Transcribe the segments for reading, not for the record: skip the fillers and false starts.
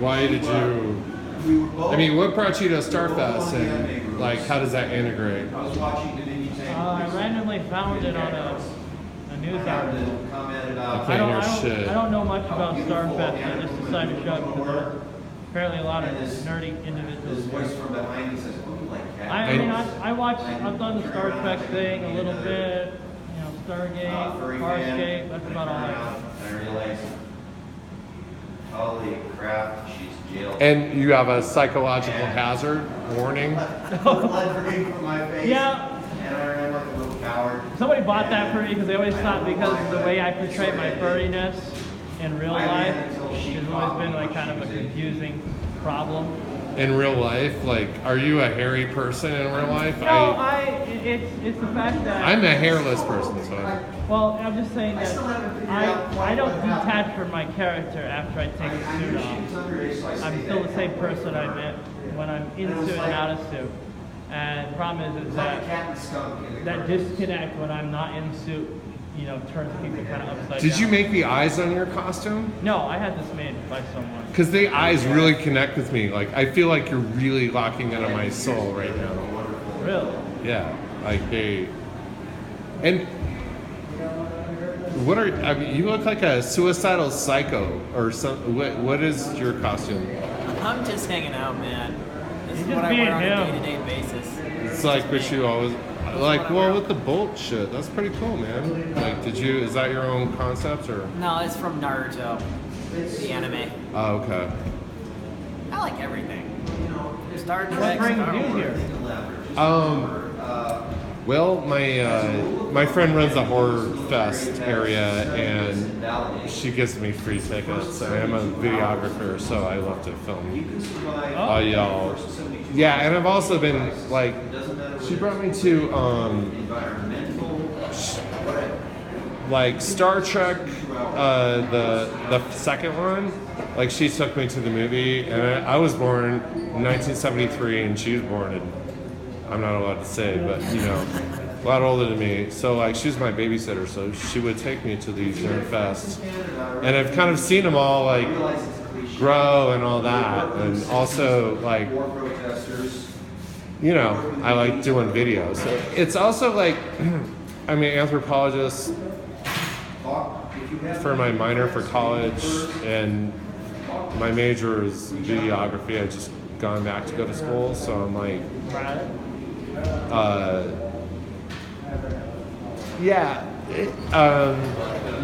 Why did you? I mean, what brought you to Starfest, and like, how does that integrate? I randomly found it on a news article. I don't know much about Starfest. I just decided to show up because there's apparently a lot of nerdy individuals. I've done the Star Trek thing a little bit, Stargate, Farscape, that's about all I know. Holy crap, she's jailed. And you have a psychological hazard warning? Blood dripping from my face. Yeah. And I ran like a little coward. Somebody bought that for me because they always thought because of the way I portray my furriness in real life, it's always been like kind of a confusing problem. In real life? Like, are you a hairy person in real life? No, it's the fact that... I'm a hairless person, so... Well, I'm just saying that I don't detach from my character after I take the suit off. I'm still the same person I met when I'm in suit and out of suit. And the problem is that disconnect when I'm not in suit, turns people kind of upside down. Did you make the eyes on your costume? No, I had this made by someone. Because the eyes really connect with me. Like, I feel like you're really locking into my soul right now. Really? Yeah. Like, they... And... you look like a suicidal psycho or something. What is your costume? I'm just hanging out, man. This is You're what just I wear on being a him. day-to-day basis. It's like what you always... Like, well, with the bolt shit, that's pretty cool, man. Like, is that your own concept, or? No, it's from Naruto, the anime. Oh, okay. I like everything. Star What Trek, brings Star you Wars. here? Well, my friend runs a horror fest area, and she gives me free tickets. I'm a videographer, so I love to film all y'all. Yeah, and I've also been like, she brought me to like Star Trek, the second one. Like, she took me to the movie, and I was born in 1973, and she was born in, I'm not allowed to say, but a lot older than me. So like, she was my babysitter, so she would take me to these nerd fests, and I've kind of seen them all like grow and all that, and also like, I like doing videos. So it's also like, I'm an anthropologist for my minor for college, and my major is videography. I just gone back to go to school, so I'm like,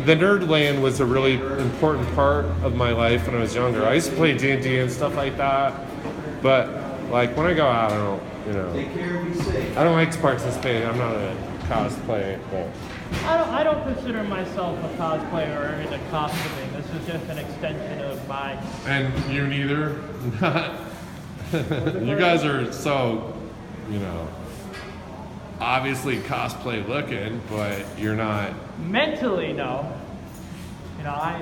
the Nerdland was a really important part of my life when I was younger. I used to play D&D and stuff like that, but like when I go out, I don't like to participate. I'm not a cosplay, but I don't consider myself a cosplayer or into costuming. This is just an extension of my... And you neither? You guys are so, obviously cosplay looking, but you're not... Mentally, no.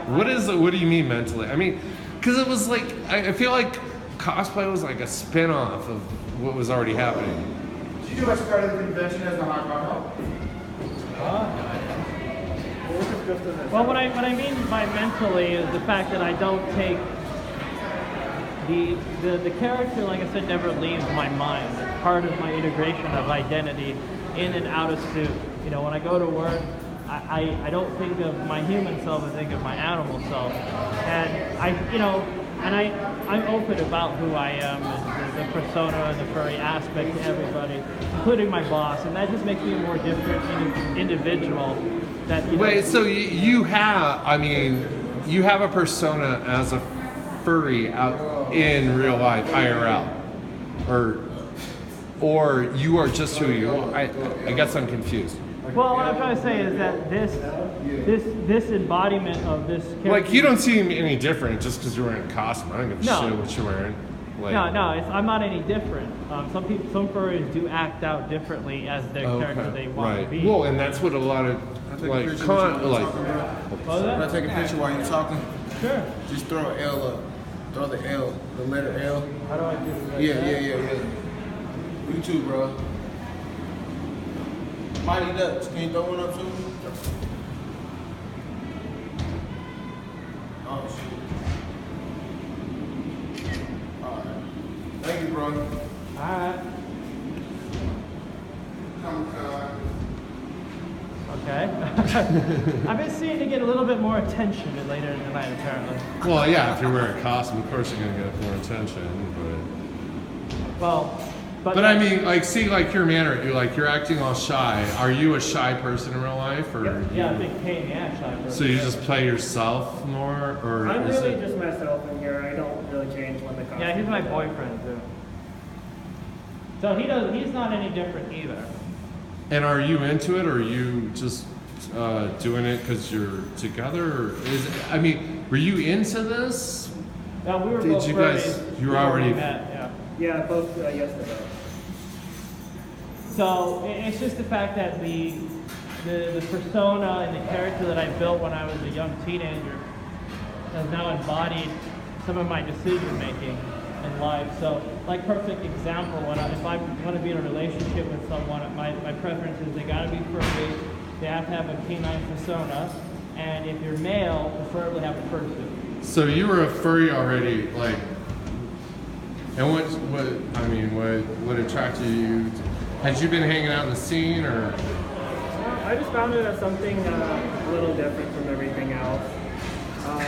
What do you mean mentally? I mean, because it was like, I feel like cosplay was like a spin-off of what was already happening. Did you do much part of the convention as a hot dog? Well, what I mean by mentally is the fact that I don't take the character, like I said, never leaves my mind. It's part of my integration of identity in and out of suit. When I go to work, I don't think of my human self, I think of my animal self. And I'm open about who I am and the persona and the furry aspect to everybody, including my boss, and that just makes me a more different individual. Wait, so you have a persona as a furry out in real life, IRL, or you are just who you are? I guess I'm confused. Well, what I'm trying to say is that this embodiment of this character... Like, you don't seem any different just because you're wearing a costume. I don't give a shit what you're wearing. Like, no, I'm not any different. Some furries do act out differently as their character they want to be. Well, and that's what a lot of Can I take a picture while you're talking? Sure. Just throw an L up. Throw the L, the letter L. How do I do that? Yeah. You too, bro. Mighty Ducks, can you throw one up too? Oh, bro. Alright. Okay. I've been seeing to get a little bit more attention later in the night, apparently. Well, yeah, if you wear a costume, of course you're gonna get more attention. Well, But I mean, like, see, like your manner, you're acting all shy. Are you a shy person in real life, or? Yeah, big pain in the ass shy person. So you just play yourself more, or I'm is really it? just myself in here. I don't really change when the costume. Yeah, he's my boyfriend too. So he's not any different either. And are you into it, or are you just doing it because you're together? Or is it, I mean, were you into this? Yeah, we were Did both you guys? furries You were before we already. met, yeah. Yeah, both yesterday. So it's just the fact that the persona and the character that I built when I was a young teenager has now embodied some of my decision making in life. So, like, perfect example, if I want to be in a relationship with someone, my preference is they gotta be furry, they have to have a canine persona, and if you're male, preferably have a fursuit. So you were a furry already, like. And what attracted you? Had you been hanging out in the scene, or? I just found it as something a little different from everything else. I'm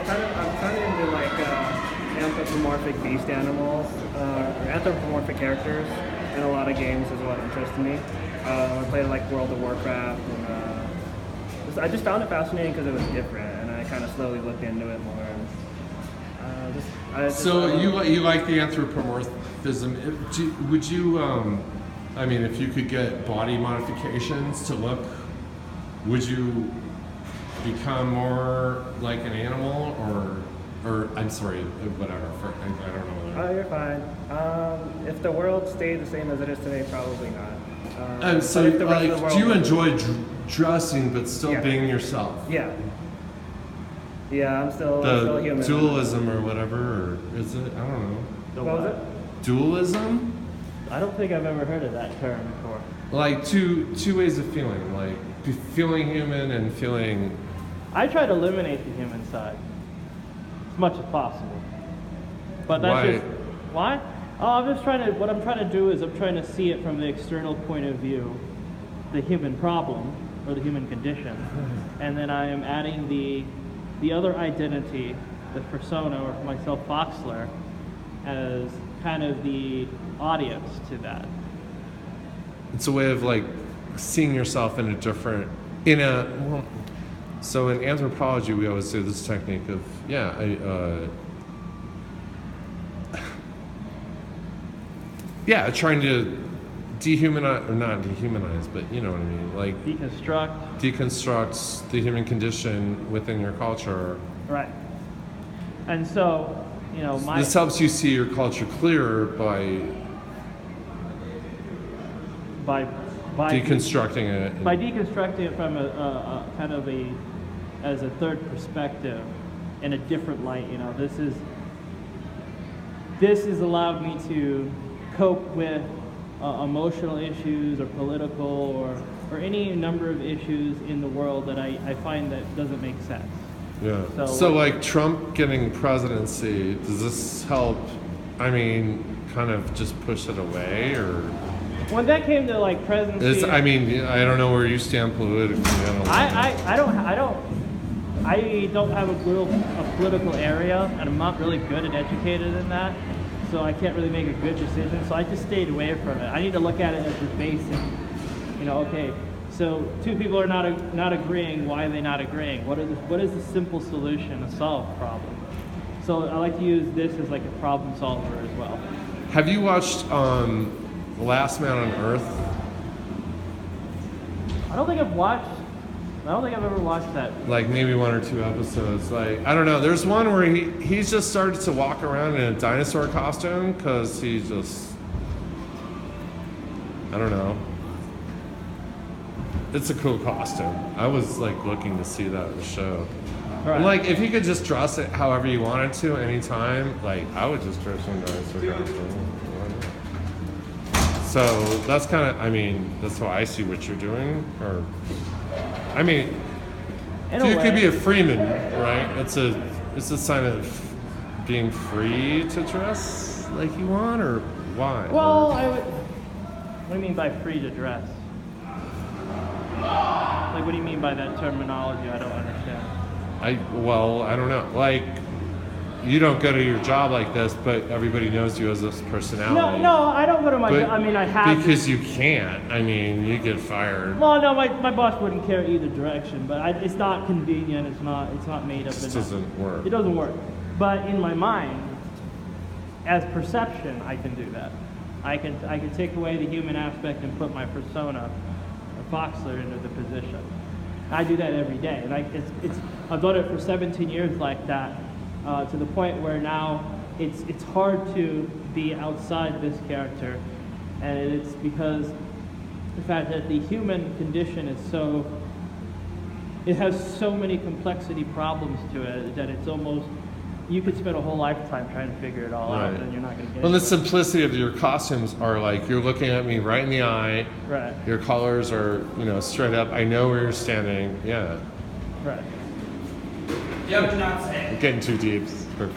kind of into like anthropomorphic beast animals, or anthropomorphic characters in a lot of games is what interests me. I played like World of Warcraft, and I just found it fascinating because it was different, and I kind of slowly looked into it more. So you like the anthropomorphism? Would you? I mean, if you could get body modifications to look, would you become more like an animal, or I'm sorry, whatever. I don't know. Oh, you're fine. If the world stayed the same as it is today, probably not. So, but if the rest of the like, world- do you enjoy dressing but still Yeah. being yourself? Yeah. Yeah, I'm still The human. dualism or whatever, or is it? I don't know. What was it? Dualism? I don't think I've ever heard of that term before. Like two ways of feeling, like feeling human and feeling. I try to eliminate the human side as much as possible. But that's Why? just why? Oh, what I'm trying to do is I'm trying to see it from the external point of view, the human problem or the human condition, and then I am adding the other identity, the persona or myself, Foxler, as kind of the audience to that. It's a way of like seeing yourself in a different, so in anthropology we always do this technique of trying to dehumanize, or not dehumanize, but you know what I mean, like deconstruct the human condition within your culture. Right. And so, This helps you see your culture clearer by deconstructing it. By deconstructing it from a kind of as a third perspective in a different light, this has allowed me to cope with emotional issues or political or any number of issues in the world that I find that doesn't make sense. Yeah. So, So like Trump getting presidency, does this help? I mean, kind of just push it away, or? When that came to like presidency, I don't know where you stand politically. I don't have a political area, and I'm not really good and educated in that, so I can't really make a good decision. So I just stayed away from it. I need to look at it as the basic, okay. So two people are not agreeing. Why are they not agreeing? What is the simple solution to solve the problem? So I like to use this as like a problem solver as well. Have you watched Last Man on Earth? I don't think I've ever watched that. Like maybe one or two episodes. Like I don't know. There's one where he's just started to walk around in a dinosaur costume because he's just, I don't know. It's a cool costume. I was like looking to see that in the show. Right. And, like if you could just dress it however you wanted to anytime, like I would just dress in a dinosaur costume. So that's kind of, that's how I see what you're doing. Or, In you a could way. be a Freeman, right? It's a sign of being free to dress like you want, or why? Well, I would. What do you mean by free to dress? Like, what do you mean by that terminology? I don't understand. I don't know. Like, you don't go to your job like this, but everybody knows you as this personality. No, I don't go to my But job. I mean, I have because to. you can't. I mean, you get fired. Well, no, my boss wouldn't care either direction, but it's not convenient. It's not made up. It just doesn't work. It doesn't work. But in my mind, as perception, I can do that. I can take away the human aspect and put my persona, a Foxler, into the position. I do that every day, and I've done it for 17 years like that, to the point where now it's hard to be outside this character, and it's because the fact that the human condition is it has so many complexity problems to it that it's almost, you could spend a whole lifetime trying to figure it all out, and you're not going to get Well, the it. simplicity of your costumes are like, you're looking at me right in the eye. Right. Your colors are, straight up. I know where you're standing. Yeah. Right. Yep, Nazi. I'm getting too deep. Perfect.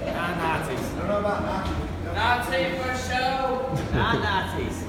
Not Nazis. I don't know about Nazis. Nazi for show. Not Nazis.